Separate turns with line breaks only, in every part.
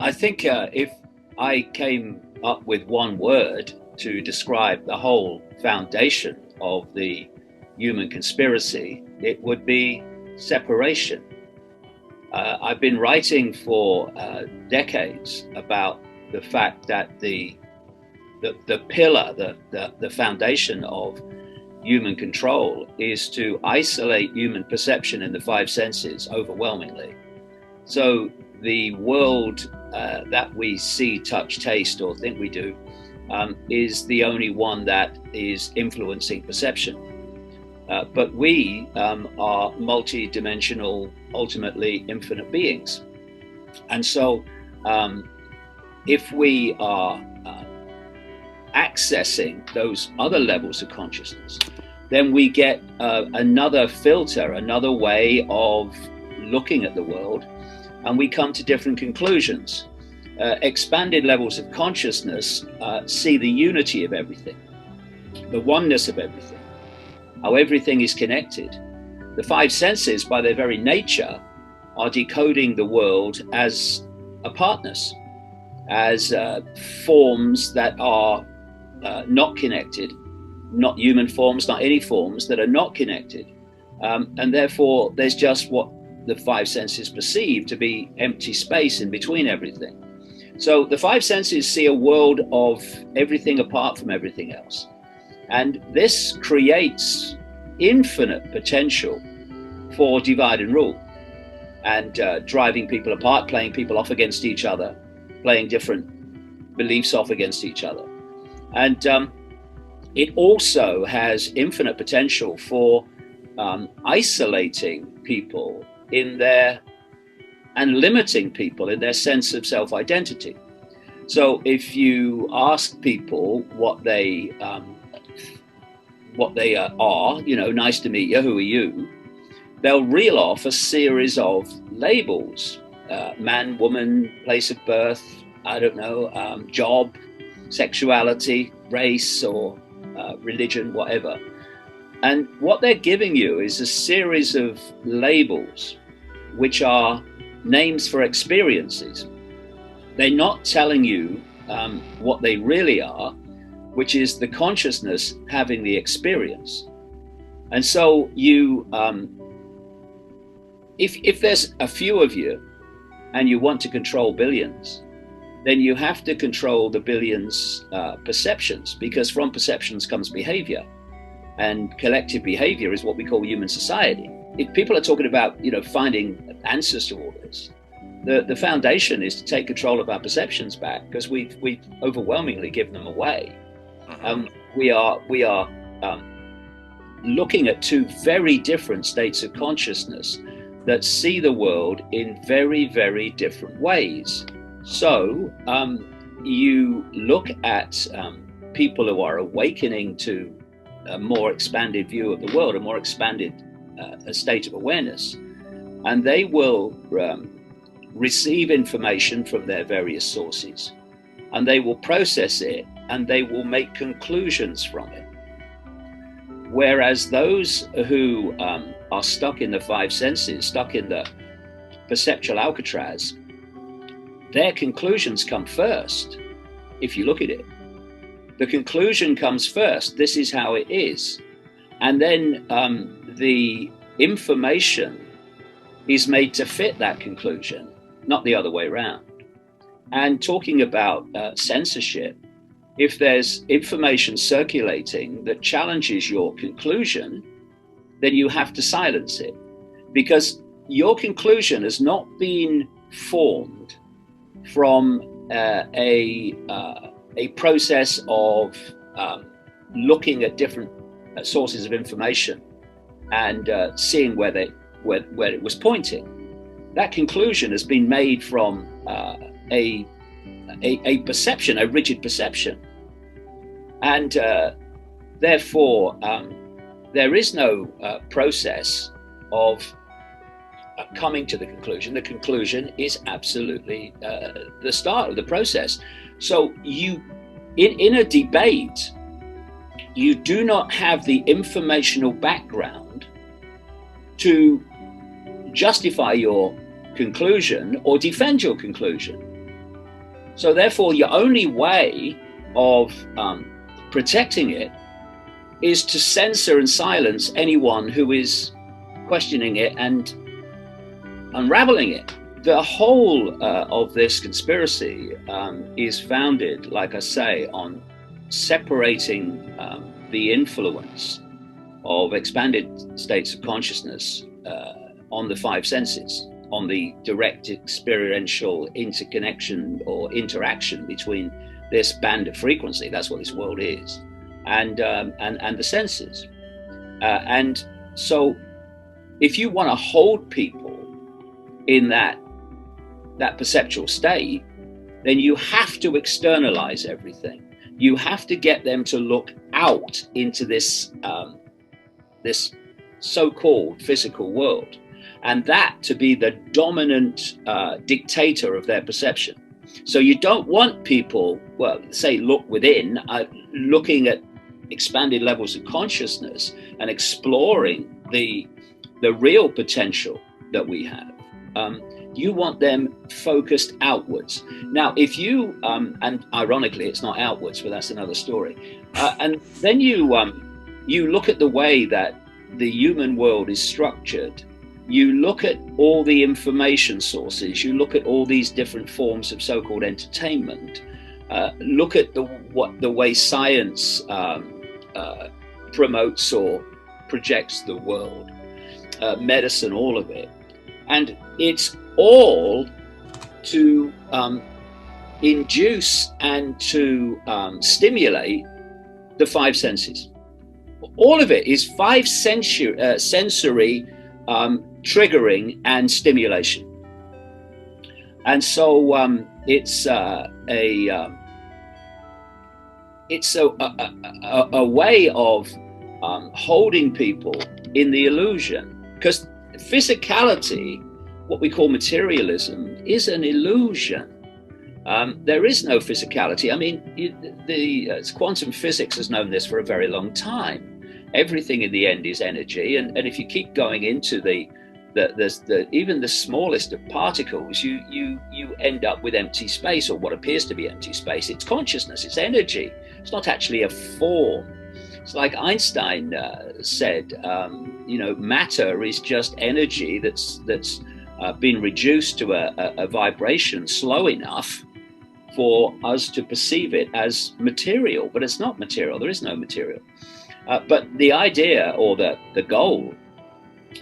I think if I came up with one word to describe the whole foundation of the human conspiracy, it would be separation. I've been writing for decades about the fact that the pillar, the foundation of human control is to isolate human perception in the five senses overwhelmingly. So the world that we see, touch, taste, or think we do is the only one that is influencing perception. But we are multi-dimensional, ultimately infinite beings. And so if we are accessing those other levels of consciousness, then we get another filter, another way of looking at the world, and we come to different conclusions. Expanded levels of consciousness see the unity of everything, the oneness of everything, how everything is connected. The five senses, by their very nature, are decoding the world as apartness, as forms that are not connected, not human forms, not any forms that are not connected. And therefore, there's just what the five senses perceive to be empty space in between everything. So the five senses see a world of everything apart from everything else. And this creates infinite potential for divide and rule and driving people apart, playing people off against each other, playing different beliefs off against each other. And it also has infinite potential for isolating people in their and limiting people in their sense of self-identity. So if you ask people what they are, nice to meet you, who are you? They'll reel off a series of labels: man, woman, place of birth, I don't know, job, sexuality, race, or religion, whatever. And what they're giving you is a series of labels, which are names for experiences. They're not telling you what they really are, which is the consciousness having the experience. And so you, if there's a few of you and you want to control billions, then you have to control the billions' perceptions, because from perceptions comes behavior. And collective behavior is what we call human society. If people are talking about, finding answers to all this, the foundation is to take control of our perceptions back, because we've overwhelmingly given them away. We are looking at two very different states of consciousness that see the world in very, very different ways. So you look at people who are awakening to a more expanded view of the world, a more expanded a state of awareness, and they will receive information from their various sources, and they will process it, and they will make conclusions from it. Whereas those who are stuck in the five senses, stuck in the perceptual Alcatraz, their conclusions come first. If you look at it, the conclusion comes first. This is how it is. And then the information is made to fit that conclusion, not the other way around. And talking about censorship, if there's information circulating that challenges your conclusion, then you have to silence it, because your conclusion has not been formed from a process of looking at different sources of information and seeing where it was pointing. That conclusion has been made from a perception, a rigid perception, and therefore there is no process of coming to the conclusion. The conclusion is absolutely the start of the process. So you, in a debate, you do not have the informational background to justify your conclusion or defend your conclusion. So therefore, your only way of protecting it is to censor and silence anyone who is questioning it and unraveling it. The whole of this conspiracy is founded, like I say, on separating the influence of expanded states of consciousness on the five senses, on the direct experiential interconnection or interaction between this band of frequency, that's what this world is, and the senses. And so if you want to hold people in that perceptual state, then you have to externalize everything. You have to get them to look out into this this so-called physical world, and that to be the dominant dictator of their perception. So you don't want people, well, say, look within, looking at expanded levels of consciousness and exploring the real potential that we have. You want them focused outwards. Now, if you, and ironically, it's not outwards, but that's another story. And then you look at the way that the human world is structured. You look at all the information sources. You look at all these different forms of so-called entertainment. Look at the way science promotes or projects the world, medicine, all of it. And it's all to induce and to stimulate the five senses. All of it is five sensory triggering and stimulation. And so it's a way of holding people in the illusion, because physicality, what we call materialism, is an illusion. There is no physicality. I mean, quantum physics has known this for a very long time. Everything in the end is energy, and if you keep going into even the smallest of particles, you end up with empty space, or what appears to be empty space. It's consciousness, it's energy. It's not actually a form. It's like Einstein said, matter is just energy that's been reduced to a vibration slow enough for us to perceive it as material, but it's not material. There is no material. But the idea or the goal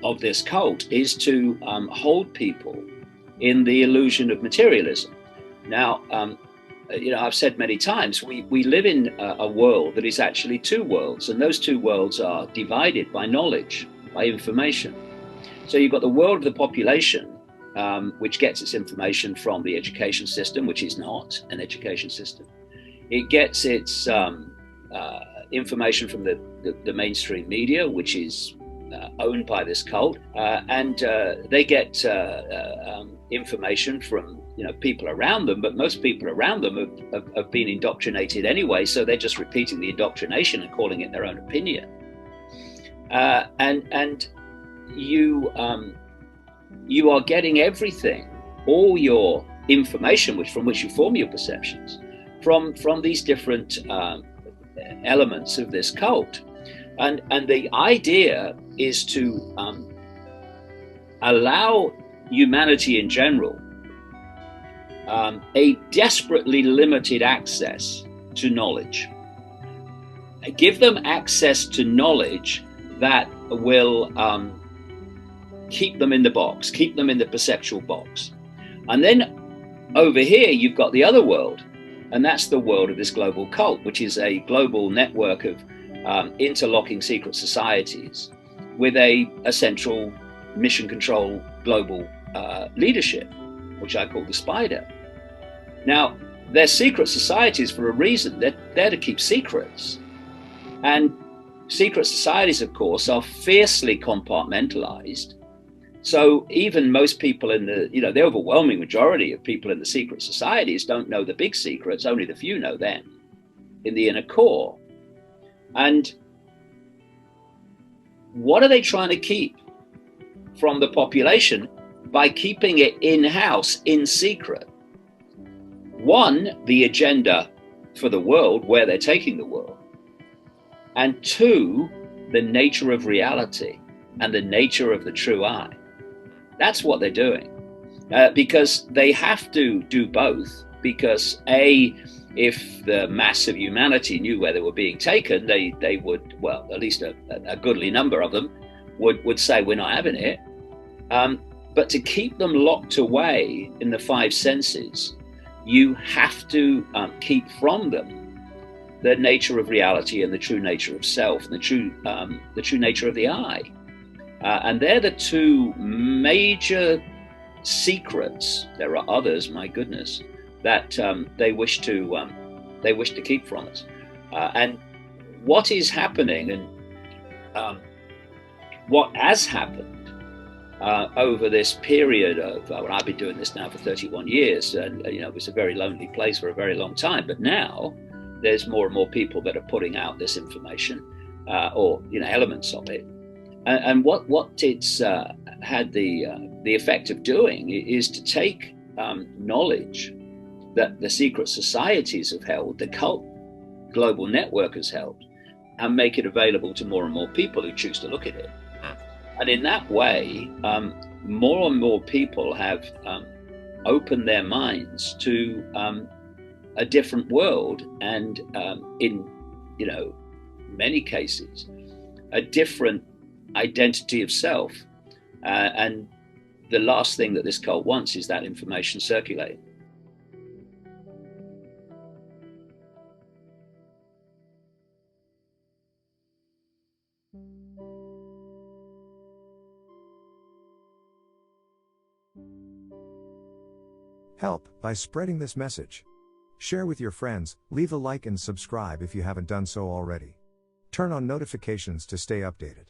of this cult is to hold people in the illusion of materialism. Now, I've said many times, we live in a world that is actually two worlds, and those two worlds are divided by knowledge, by information. So you've got the world of the population, which gets its information from the education system, which is not an education system. It gets its information from the mainstream media, which is owned by this cult, and they get information from people around them, but most people around them have been indoctrinated anyway, so they're just repeating the indoctrination and calling it their own opinion. And you are getting everything, all your information, from which you form your perceptions, from these different elements of this cult. And the idea is to allow humanity in general a desperately limited access to knowledge. Give them access to knowledge that will keep them in the box, keep them in the perceptual box. And then over here, you've got the other world, and that's the world of this global cult, which is a global network of interlocking secret societies with a central mission control global leadership, which I call the Spider. Now, they're secret societies for a reason. They're there to keep secrets. And secret societies, of course, are fiercely compartmentalized. So even most people in the overwhelming majority of people in the secret societies don't know the big secrets. Only the few know them in the inner core. And what are they trying to keep from the population by keeping it in-house, in secret? one, the agenda for the world, where they're taking the world, and two, the nature of reality and the nature of the true I. That's what they're doing, because they have to do both. Because A, if the mass of humanity knew where they were being taken, they would, well, at least a goodly number of them would say, we're not having it. But to keep them locked away in the five senses, you have to keep from them the nature of reality and the true nature of self, and the true nature of the I. And they're the two major secrets. There are others, my goodness, that they wish to keep from us. And what is happening, and what has happened over this period of, well, I've been doing this now for 31 years, and it was a very lonely place for a very long time. But now there's more and more people that are putting out this information, or elements of it. And what it's had the effect of doing is to take knowledge that the secret societies have held, the cult global network has held, and make it available to more and more people who choose to look at it. And in that way, more and more people have opened their minds to a different world, and in many cases, a different identity of self. And the last thing that this cult wants is that information circulating.
Help by spreading this message. Share with your friends, leave a like and subscribe if you haven't done so already. Turn on notifications to stay updated.